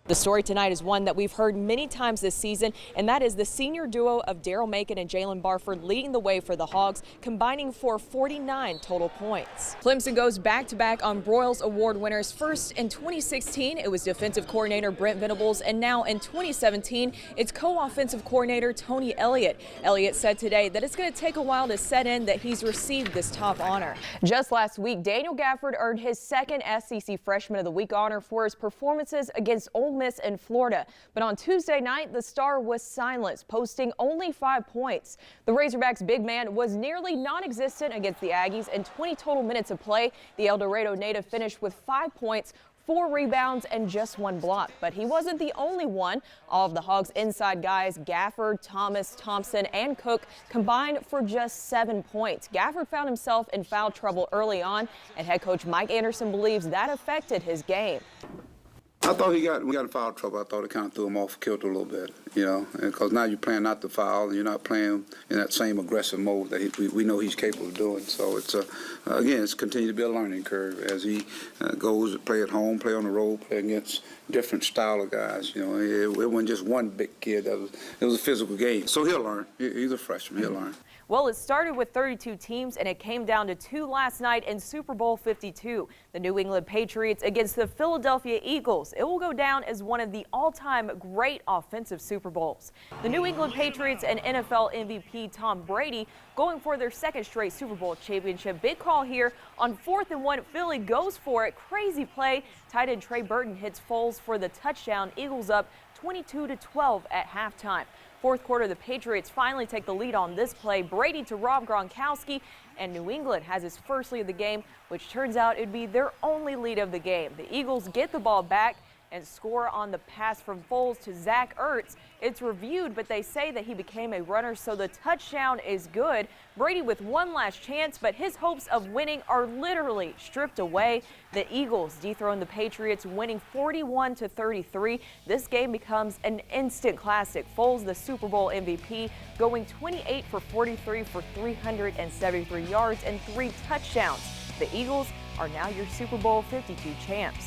The story tonight is one that we've heard many times this season, and that is the senior duo of Daryl Macon and Jalen Barford leading the way for the Hogs, combining for 49 total points. Clemson goes back-to-back on Broyles Award winners. First in 2016, it was defensive coordinator Brent Venables, and now in 2017, it's co-offensive coordinator Tony Elliott. Elliott said today that it's going to take a while to set in that he's received this top honor. Just last week, Daniel Gafford earned his second SEC Freshman of the Week honor for his performances against Ole Miss in Florida. But on Tuesday night, the star was silenced, posting only 5 points. The Razorbacks' big man was nearly non-existent against the Aggies in 20 total minutes of play. The El Dorado native finished with 5 points, 4 rebounds, and just 1 block. But he wasn't the only one. All of the Hogs' inside guys, Gafford, Thomas, Thompson, and Cook, combined for just 7 points. Gafford found himself in foul trouble early on, and head coach Mike Anderson believes that affected his game. I thought we got in foul trouble. I thought it kind of threw him off kilter a little bit, you know, because now you're playing not to foul, and you're not playing in that same aggressive mode that we know he's capable of doing. So it's again, it's continued to be a learning curve as he goes to play at home, play on the road, play against different style of guys. You know, it wasn't just one big kid. It was a physical game. So he'll learn. He's a freshman. He'll learn. Well, it started with 32 teams, and it came down to 2 last night in Super Bowl 52. The New England Patriots against the Philadelphia Eagles. It will go down as one of the all-time great offensive Super Bowls. The New England Patriots and NFL MVP Tom Brady going for their 2nd straight Super Bowl championship. Big call here on 4th and 1. Philly goes for it. Crazy play. Tight end Trey Burton hits Foles for the touchdown. Eagles up 22-12 at halftime. 4th quarter, the Patriots finally take the lead on this play. Brady to Rob Gronkowski, and New England has his first lead of the game, which turns out it'd be their only lead of the game. The Eagles get the ball back and score on the pass from Foles to Zach Ertz. It's reviewed, but they say that he became a runner, so the touchdown is good. Brady with one last chance, but his hopes of winning are literally stripped away. The Eagles dethrone the Patriots, winning 41-33. This game becomes an instant classic. Foles, the Super Bowl MVP, going 28 for 43 for 373 yards and 3 touchdowns. The Eagles are now your Super Bowl 52 champs.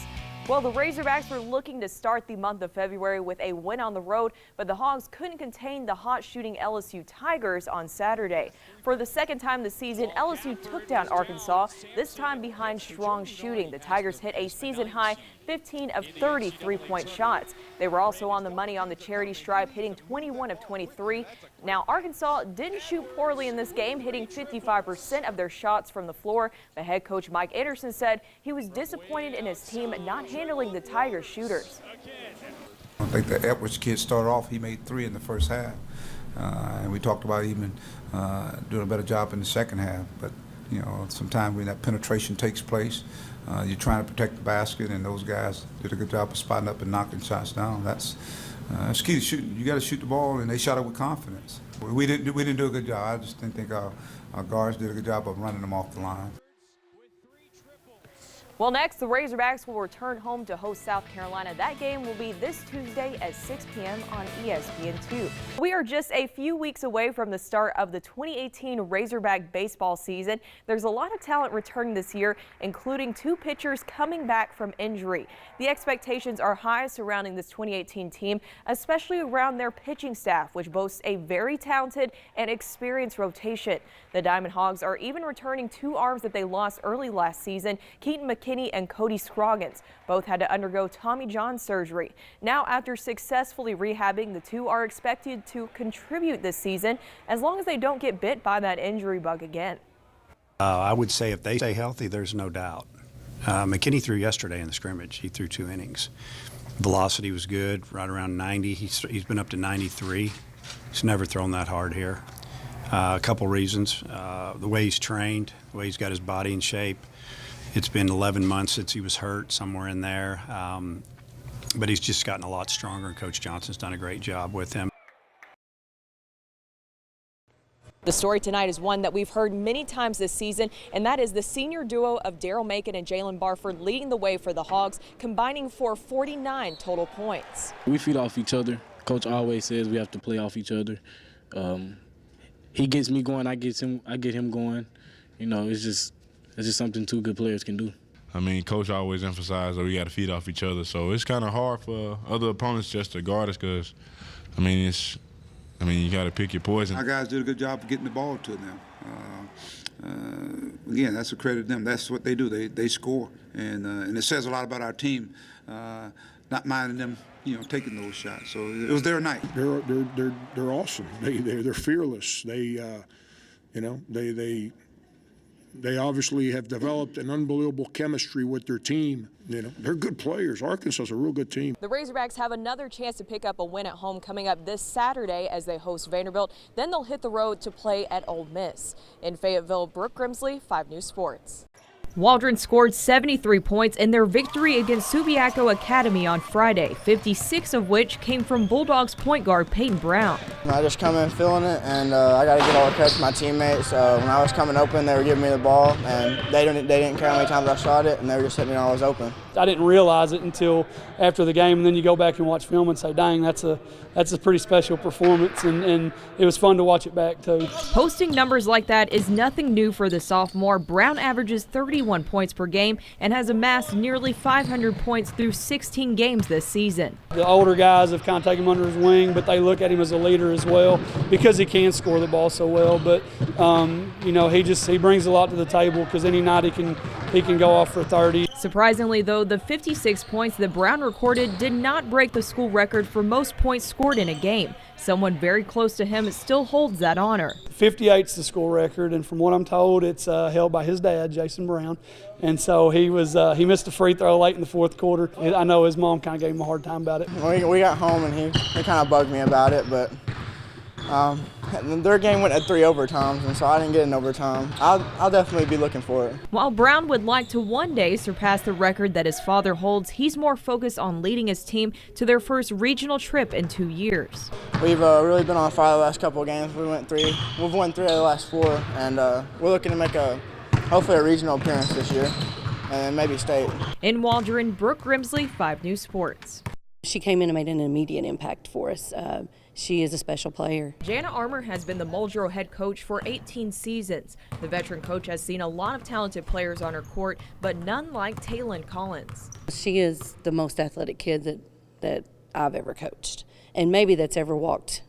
Well, the Razorbacks were looking to start the month of February with a win on the road, but the Hogs couldn't contain the hot-shooting LSU Tigers on Saturday. For the 2nd time this season, LSU took down Arkansas, this time behind strong shooting. The Tigers hit a season-high 15 of 30 three-point shots. They were also on the money on the charity stripe, hitting 21 of 23. Now, Arkansas didn't shoot poorly in this game, hitting 55% of their shots from the floor. But head coach Mike Anderson said he was disappointed in his team not handling the Tigers shooters. I think the Edwards kid started off, he made 3 in the first half. And we talked about even doing a better job in the second half. But, you know, sometimes when that penetration takes place, you're trying to protect the basket, and those guys did a good job of spotting up and knocking shots down. That's key to shooting. You got to shoot the ball, and they shot it with confidence. We didn't do a good job. I just didn't think our guards did a good job of running them off the line. Well, next, the Razorbacks will return home to host South Carolina. That game will be this Tuesday at 6 p.m. on ESPN2. We are just a few weeks away from the start of the 2018 Razorback baseball season. There's a lot of talent returning this year, including 2 pitchers coming back from injury. The expectations are high surrounding this 2018 team, especially around their pitching staff, which boasts a very talented and experienced rotation. The Diamond Hogs are even returning 2 arms that they lost early last season. Keaton McKinney and Cody Scroggins both had to undergo Tommy John surgery. Now, after successfully rehabbing, the 2 are expected to contribute this season as long as they don't get bit by that injury bug again. I would say if they stay healthy, there's no doubt. McKinney threw yesterday in the scrimmage. He threw 2 innings. Velocity was good, right around 90. He's been up to 93. He's never thrown that hard here. A couple reasons. The way he's trained, the way he's got his body in shape. It's been 11 months since he was hurt, somewhere in there. But he's just gotten a lot stronger, and Coach Johnson's done a great job with him. The story tonight is one that we've heard many times this season, and that is the senior duo of Daryl Macon and Jalen Barford leading the way for the Hogs, combining for 49 total points. We feed off each other. Coach always says we have to play off each other. He gets me going, I get him going. You know, it's just something two good players can do. I mean, Coach always emphasized that we got to feed off each other. So it's kind of hard for other opponents just to guard us because, I mean, you got to pick your poison. Our guys did a good job of getting the ball to them. Again, that's a credit to them. That's what they do. They score, and it says a lot about our team, not minding them, taking those shots. So it was their night. They're awesome. They're fearless. They obviously have developed an unbelievable chemistry with their team. They're good players. Arkansas is a real good team. The Razorbacks have another chance to pick up a win at home coming up this Saturday as they host Vanderbilt. Then they'll hit the road to play at Ole Miss. In Fayetteville, Brooke Grimsley, 5 News Sports. Waldron scored 73 points in their victory against Subiaco Academy on Friday, 56 of which came from Bulldogs point guard Peyton Brown. I just come in feeling it, and I got to get all the credit to my teammates. When I was coming open, they were giving me the ball, and they didn't care how many times I shot it, and they were just hitting me when I was open. I didn't realize it until after the game, and then you go back and watch film and say, dang, that's a pretty special performance, and it was fun to watch it back, too. Posting numbers like that is nothing new for the sophomore. Brown averages 31 points per game and has amassed nearly 500 points through 16 games this season. The older guys have kind of taken him under his wing, but they look at him as a leader as well because he can score the ball so well. But, he brings a lot to the table because any night he can go off for 30. Surprisingly, though, the 56 points that Brown recorded did not break the school record for most points scored in a game. Someone very close to him still holds that honor. 58's the school record, and from what I'm told, it's held by his dad, Jason Brown. And so he missed a free throw late in the fourth quarter. I know his mom kind of gave him a hard time about it. We got home, and he kind of bugged me about it, but their game went at 3 overtimes, and so I didn't get an overtime. I'll definitely be looking for it. While Brown would like to one day surpass the record that his father holds, he's more focused on leading his team to their first regional trip in 2 years. We've really been on fire the last couple of games. We've won 3 out of the last 4, and we're looking to make hopefully a regional appearance this year, and maybe state. In Waldron, Brooke Grimsley, 5 News Sports. She came in and made an immediate impact for us. She is a special player. Jana Armour has been the Muldrow head coach for 18 seasons. The veteran coach has seen a lot of talented players on her court, but none like Taylin Collins. She is the most athletic kid that I've ever coached, and maybe that's ever walked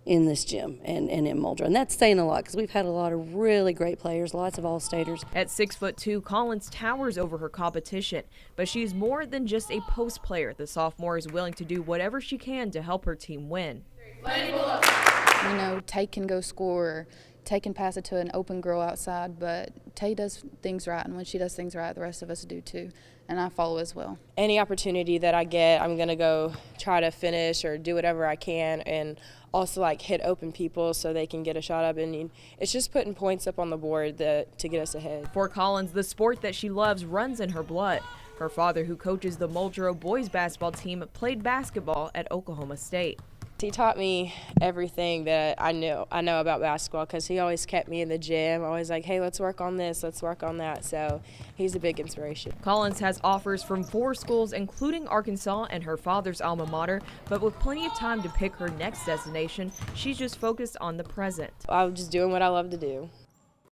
in this gym and in Muldrow. And that's saying a lot because we've had a lot of really great players, lots of All-Staters. At 6'2", Collins towers over her competition, but she's more than just a post player. The sophomore is willing to do whatever she can to help her team win. Tay can go score, Tay can pass it to an open girl outside, but Tay does things right, and when she does things right, the rest of us do too, and I follow as well. Any opportunity that I get, I'm going to go try to finish or do whatever I can, and also hit open people so they can get a shot up, and it's just putting points up on the board to get us ahead. For Collins, the sport that she loves runs in her blood. Her father, who coaches the Muldrow boys basketball team, played basketball at Oklahoma State. He taught me everything that I know about basketball because he always kept me in the gym, always like, hey, let's work on this, let's work on that. So he's a big inspiration. Collins has offers from 4 schools, including Arkansas and her father's alma mater, but with plenty of time to pick her next destination, she's just focused on the present. I'm just doing what I love to do.